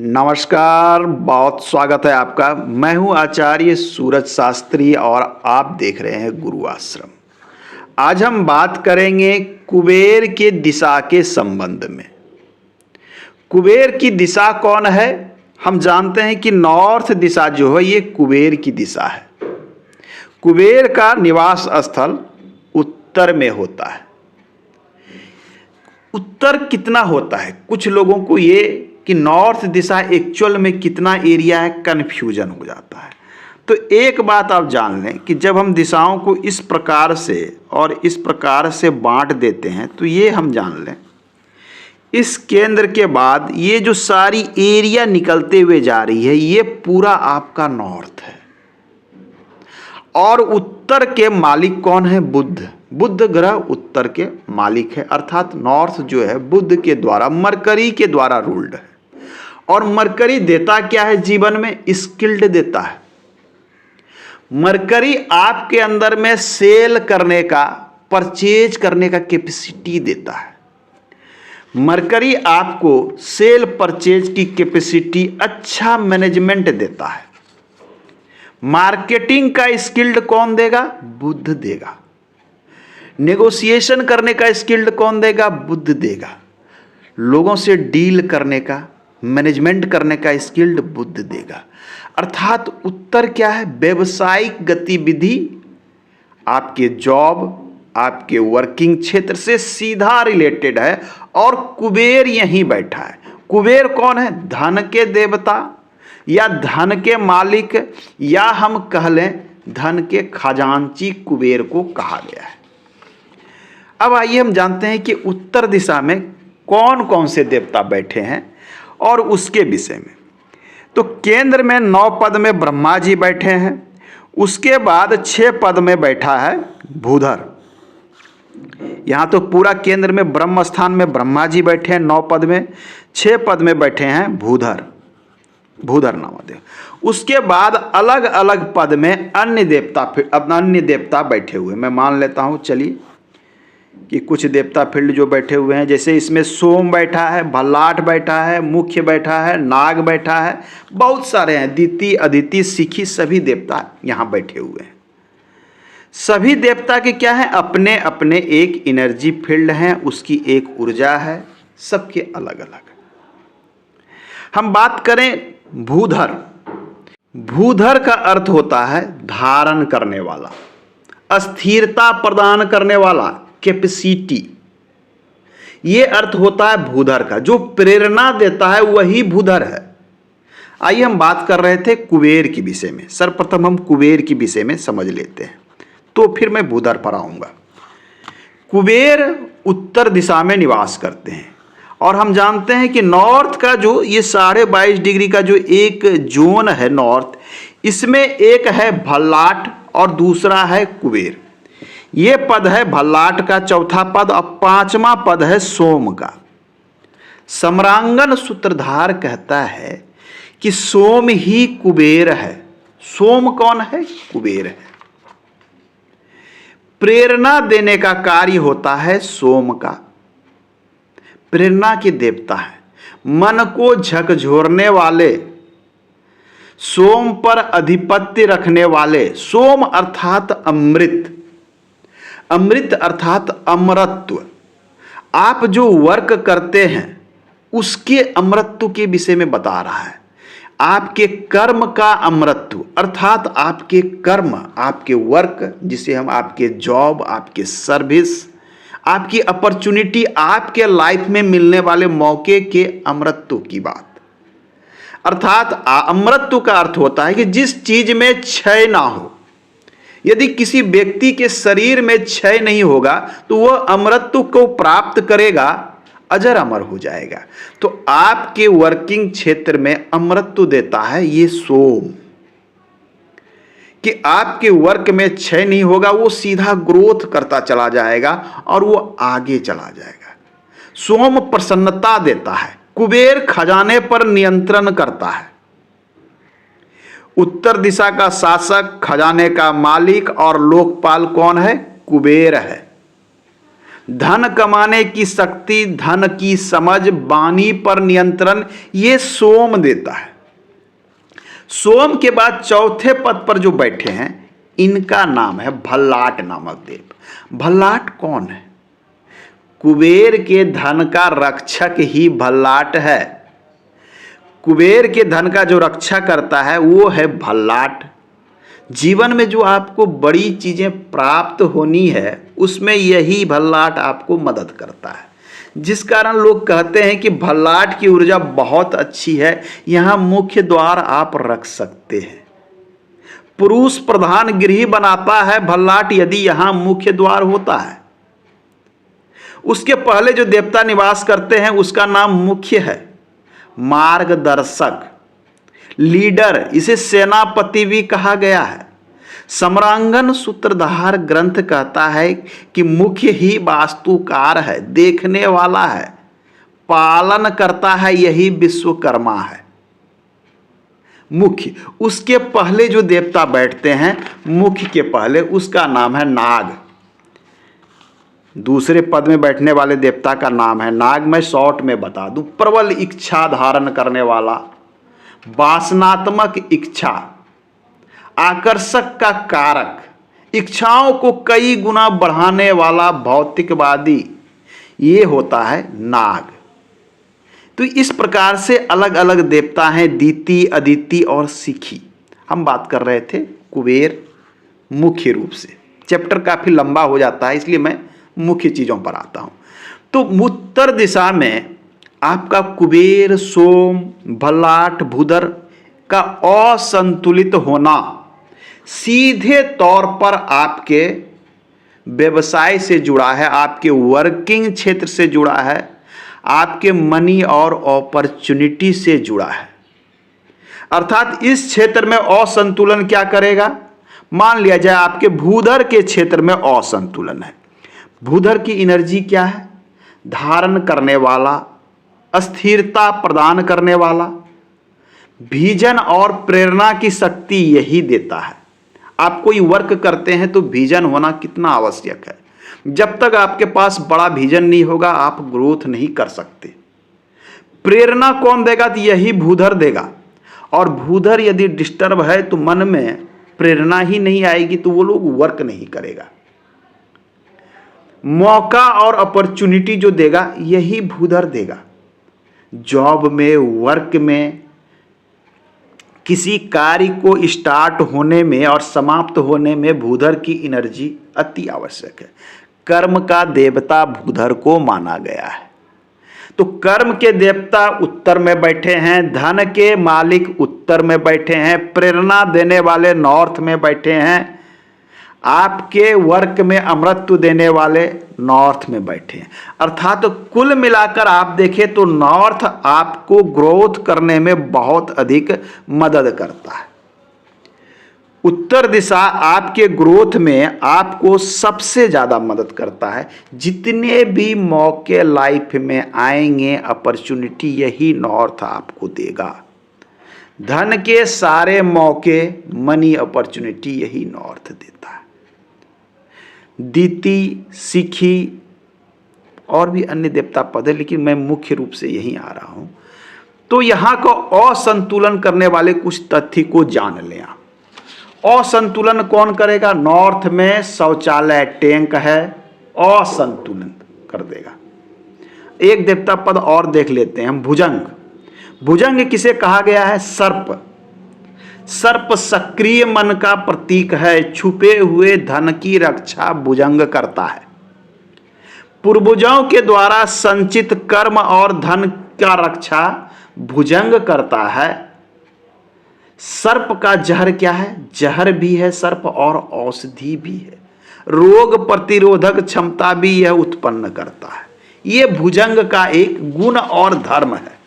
नमस्कार, बहुत स्वागत है आपका। मैं हूं आचार्य सूरज शास्त्री और आप देख रहे हैं गुरु आश्रम। आज हम बात करेंगे कुबेर के दिशा के संबंध में। कुबेर की दिशा कौन है? हम जानते हैं कि नॉर्थ दिशा जो है ये कुबेर की दिशा है। कुबेर का निवास स्थल उत्तर में होता है। उत्तर कितना होता है, कुछ लोगों को ये कि नॉर्थ दिशा एक्चुअल में कितना एरिया है कन्फ्यूजन हो जाता है। तो एक बात आप जान लें कि जब हम दिशाओं को इस प्रकार से और इस प्रकार से बांट देते हैं तो ये हम जान लें, इस केंद्र के बाद ये जो सारी एरिया निकलते हुए जा रही है ये पूरा आपका नॉर्थ है। और उत्तर के मालिक कौन है? बुध। बुध ग्रह उत्तर के मालिक है, अर्थात नॉर्थ जो है बुध के द्वारा, मरकरी के द्वारा रूल्ड है। और मरकरी देता क्या है जीवन में? स्किल्ड देता है। मरकरी आपके अंदर में सेल करने का, परचेज करने का कैपेसिटी देता है। मरकरी आपको सेल परचेज की कैपेसिटी, अच्छा मैनेजमेंट देता है। मार्केटिंग का स्किल्ड कौन देगा? बुध देगा। नेगोशिएशन करने का स्किल्ड कौन देगा? बुध देगा। लोगों से डील करने का, मैनेजमेंट करने का स्किल्ड बुध देगा। अर्थात उत्तर क्या है? व्यवसायिक गतिविधि, आपके जॉब, आपके वर्किंग क्षेत्र से सीधा रिलेटेड है। और कुबेर यहीं बैठा है। कुबेर कौन है? धन के देवता या धन के मालिक, या हम कह लें धन के खजांची कुबेर को कहा गया है। अब आइए हम जानते हैं कि उत्तर दिशा में कौन कौन से देवता बैठे हैं और उसके विषय में। तो केंद्र में 9 पद में ब्रह्मा जी बैठे हैं। उसके बाद 6 पद में बैठा है भूधर। यहाँ तो पूरा केंद्र में ब्रह्म स्थान में ब्रह्मा जी बैठे हैं 9 पद में। 6 पद में बैठे हैं भूधर, भूधर नामदेव। उसके बाद अलग अलग पद में अन्य देवता बैठे हुए। मैं मान लेता हूँ चलिए कि कुछ देवता फील्ड जो बैठे हुए हैं, जैसे इसमें सोम बैठा है, भल्लाट बैठा है, मुख्य बैठा है, नाग बैठा है, बहुत सारे हैं, दिति, अदिति, सिखी, सभी देवता यहाँ बैठे हुए हैं। सभी देवता के क्या है? अपने अपने एक एनर्जी फील्ड हैं, उसकी एक ऊर्जा है, सबके अलग अलग। हम बात करें भूधर। भूधर का अर्थ होता है धारण करने वाला, अस्थिरता प्रदान करने वाला, कैपेसिटी। ये अर्थ होता है भूधर का। जो प्रेरणा देता है वही भूधर है। आइए हम बात कर रहे थे कुबेर के विषय में। सर्वप्रथम हम कुबेर के विषय में समझ लेते हैं, तो फिर मैं भूधर पर आऊंगा। कुबेर उत्तर दिशा में निवास करते हैं। और हम जानते हैं कि नॉर्थ का जो ये 22.5 डिग्री का जो एक जोन है नॉर्थ, इसमें एक है भल्लाट और दूसरा है कुबेर। ये पद है भल्लाट का, चौथा पद, और 5वां पद है सोम का। सम्रांगन सूत्रधार कहता है कि सोम ही कुबेर है। सोम कौन है? कुबेर है। प्रेरणा देने का कार्य होता है सोम का। प्रेरणा के देवता है। मन को झकझोरने वाले, सोम पर अधिपत्य रखने वाले। सोम अर्थात अमृत, अमृत अर्थात अमरत्व। आप जो वर्क करते हैं उसके अमरत्व के विषय में बता रहा है। आपके कर्म का अमरत्व, अर्थात आपके कर्म, आपके वर्क, जिसे हम आपके जॉब, आपके सर्विस, आपकी अपॉर्चुनिटी, आपके लाइफ में मिलने वाले मौके के अमरत्व की बात। अर्थात अमरत्व का अर्थ होता है कि जिस चीज में क्षय ना हो। यदि किसी व्यक्ति के शरीर में क्षय नहीं होगा तो वह अमरत्व को प्राप्त करेगा, अजर अमर हो जाएगा। तो आपके वर्किंग क्षेत्र में अमरत्व देता है ये सोम, कि आपके वर्क में क्षय नहीं होगा, वो सीधा ग्रोथ करता चला जाएगा और वो आगे चला जाएगा। सोम प्रसन्नता देता है। कुबेर खजाने पर नियंत्रण करता है। उत्तर दिशा का शासक, खजाने का मालिक और लोकपाल कौन है? कुबेर है। धन कमाने की शक्ति, धन की समझ, वाणी पर नियंत्रण, ये सोम देता है। सोम के बाद चौथे पद पर जो बैठे हैं इनका नाम है भल्लाट नामक देव। भल्लाट कौन है? कुबेर के धन का रक्षक ही भल्लाट है। कुबेर के धन का जो रक्षा करता है वो है भल्लाट। जीवन में जो आपको बड़ी चीजें प्राप्त होनी है उसमें यही भल्लाट आपको मदद करता है, जिस कारण लोग कहते हैं कि भल्लाट की ऊर्जा बहुत अच्छी है, यहां मुख्य द्वार आप रख सकते हैं। पुरुष प्रधान गृह बनाता है भल्लाट यदि यहां मुख्य द्वार होता है। उसके पहले जो देवता निवास करते हैं उसका नाम मुख्य है, मार्गदर्शक, लीडर, इसे सेनापति भी कहा गया है। सम्रांगन सूत्रधार ग्रंथ कहता है कि मुख्य ही वास्तुकार है, देखने वाला है, पालन करता है, यही विश्वकर्मा है। मुख्य, उसके पहले जो देवता बैठते हैं मुख्य के पहले, उसका नाम है नाग। दूसरे पद में बैठने वाले देवता का नाम है नाग। मैं शॉर्ट में बता दूं, प्रबल इच्छा धारण करने वाला, वासनात्मक इच्छा, आकर्षक का कारक, इच्छाओं को कई गुना बढ़ाने वाला भौतिकवादी, ये होता है नाग। तो इस प्रकार से अलग अलग देवता हैं, दीति, अदिति और सिखी। हम बात कर रहे थे कुबेर मुख्य रूप से। चैप्टर काफी लंबा हो जाता है इसलिए मैं मुख्य चीजों पर आता हूं। तो उत्तर दिशा में आपका कुबेर, सोम, भल्लाट, भूधर का असंतुलित होना सीधे तौर पर आपके व्यवसाय से जुड़ा है, आपके वर्किंग क्षेत्र से जुड़ा है, आपके मनी और अपॉर्चुनिटी से जुड़ा है। अर्थात इस क्षेत्र में असंतुलन क्या करेगा? मान लिया जाए आपके भूधर के क्षेत्र में असंतुलन है। भूधर की एनर्जी क्या है? धारण करने वाला, अस्थिरता प्रदान करने वाला, विजन और प्रेरणा की शक्ति यही देता है। आप कोई वर्क करते हैं तो विजन होना कितना आवश्यक है। जब तक आपके पास बड़ा विजन नहीं होगा आप ग्रोथ नहीं कर सकते। प्रेरणा कौन देगा? तो यही भूधर देगा। और भूधर यदि डिस्टर्ब है तो मन में प्रेरणा ही नहीं आएगी, तो वो लोग वर्क नहीं करेगा। मौका और अपॉर्चुनिटी जो देगा यही भूधर देगा। जॉब में, वर्क में, किसी कार्य को स्टार्ट होने में और समाप्त होने में भूधर की एनर्जी अति आवश्यक है। कर्म का देवता भूधर को माना गया है। तो कर्म के देवता उत्तर में बैठे हैं, धन के मालिक उत्तर में बैठे हैं, प्रेरणा देने वाले नॉर्थ में बैठे हैं, आपके वर्क में अमृतत्व देने वाले नॉर्थ में बैठे हैं। अर्थात तो कुल मिलाकर आप देखें तो नॉर्थ आपको ग्रोथ करने में बहुत अधिक मदद करता है। उत्तर दिशा आपके ग्रोथ में आपको सबसे ज्यादा मदद करता है। जितने भी मौके लाइफ में आएंगे अपॉर्चुनिटी यही नॉर्थ आपको देगा। धन के सारे मौके, मनी अपॉर्चुनिटी यही नॉर्थ देता है। दीति, सिखी और भी अन्य देवता पद है, लेकिन मैं मुख्य रूप से यही आ रहा हूं। तो यहां को असंतुलन करने वाले कुछ तथ्य को जान लें। असंतुलन कौन करेगा? नॉर्थ में शौचालय टैंक है, असंतुलन कर देगा। एक देवता पद और देख लेते हैं हम, भुजंग। भुजंग किसे कहा गया है? सर्प। सर्प सक्रिय मन का प्रतीक है, छुपे हुए धन की रक्षा भुजंग करता है। पूर्वजों के द्वारा संचित कर्म और धन का रक्षा भुजंग करता है। सर्प का जहर क्या है? जहर भी है सर्प और औषधि भी है। रोग प्रतिरोधक क्षमता भी यह उत्पन्न करता है। यह भुजंग का एक गुण और धर्म है।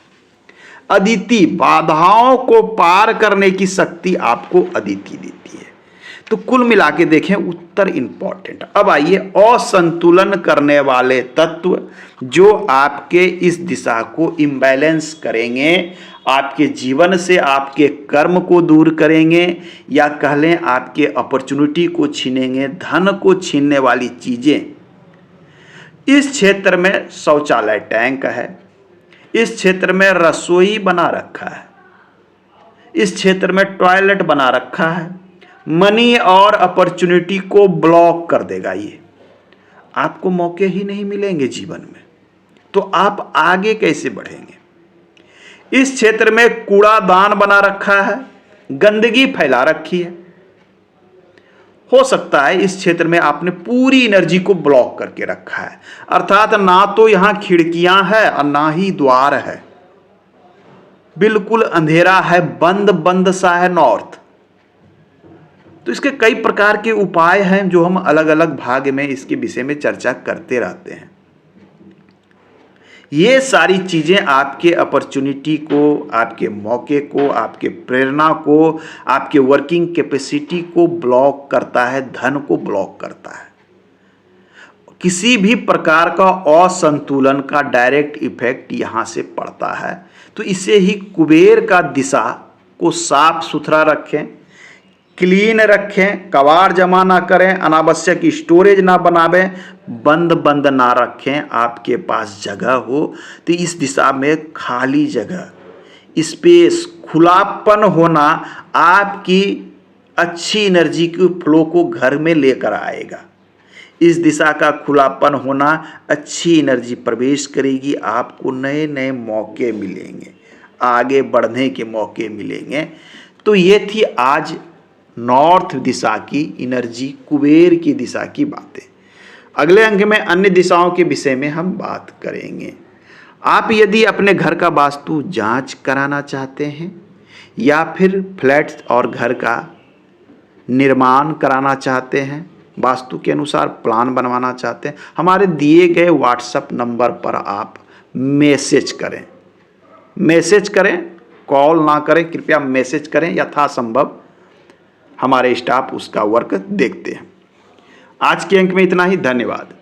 अदिति, बाधाओं को पार करने की शक्ति आपको अदिति देती है। तो कुल मिला के देखें उत्तर इंपॉर्टेंट। अब आइए असंतुलन करने वाले तत्व जो आपके इस दिशा को इम्बैलेंस करेंगे, आपके जीवन से आपके कर्म को दूर करेंगे, या कह लें आपके अपॉर्चुनिटी को छीनेंगे, धन को छीनने वाली चीजें इस क्षेत्र में शौचालय टैंक है, इस क्षेत्र में रसोई बना रखा है, इस क्षेत्र में टॉयलेट बना रखा है, मनी और अपॉर्चुनिटी को ब्लॉक कर देगा। ये आपको मौके ही नहीं मिलेंगे जीवन में, तो आप आगे कैसे बढ़ेंगे। इस क्षेत्र में कूड़ादान बना रखा है, गंदगी फैला रखी है। हो सकता है इस क्षेत्र में आपने पूरी एनर्जी को ब्लॉक करके रखा है, अर्थात ना तो यहां खिड़कियां हैं और ना ही द्वार है, बिल्कुल अंधेरा है, बंद बंद सा है नॉर्थ। तो इसके कई प्रकार के उपाय हैं जो हम अलग अलग भाग में इसके विषय में चर्चा करते रहते हैं। ये सारी चीजें आपके अपॉर्चुनिटी को, आपके मौके को, आपके प्रेरणा को, आपके वर्किंग कैपेसिटी को ब्लॉक करता है, धन को ब्लॉक करता है। किसी भी प्रकार का असंतुलन का डायरेक्ट इफेक्ट यहां से पड़ता है। तो इसे ही कुबेर का दिशा को साफ सुथरा रखें, क्लीन रखें, कबाड़ जमा ना करें, अनावश्यक स्टोरेज ना बनावें, बंद बंद ना रखें। आपके पास जगह हो तो इस दिशा में खाली जगह, स्पेस, खुलापन होना आपकी अच्छी एनर्जी की फ्लो को घर में लेकर आएगा। इस दिशा का खुलापन होना अच्छी एनर्जी प्रवेश करेगी, आपको नए नए मौके मिलेंगे, आगे बढ़ने के मौके मिलेंगे। तो ये थी आज नॉर्थ दिशा की एनर्जी, कुबेर की दिशा की बातें। अगले अंक में अन्य दिशाओं के विषय में हम बात करेंगे। आप यदि अपने घर का वास्तु जांच कराना चाहते हैं या फिर फ्लैट और घर का निर्माण कराना चाहते हैं, वास्तु के अनुसार प्लान बनवाना चाहते हैं, हमारे दिए गए व्हाट्सएप नंबर पर आप मैसेज करें। मैसेज करें, कॉल ना करें, कृपया मैसेज करें, यथासंभव हमारे स्टाफ उसका वर्क देखते हैं। आज के अंक में इतना ही, धन्यवाद।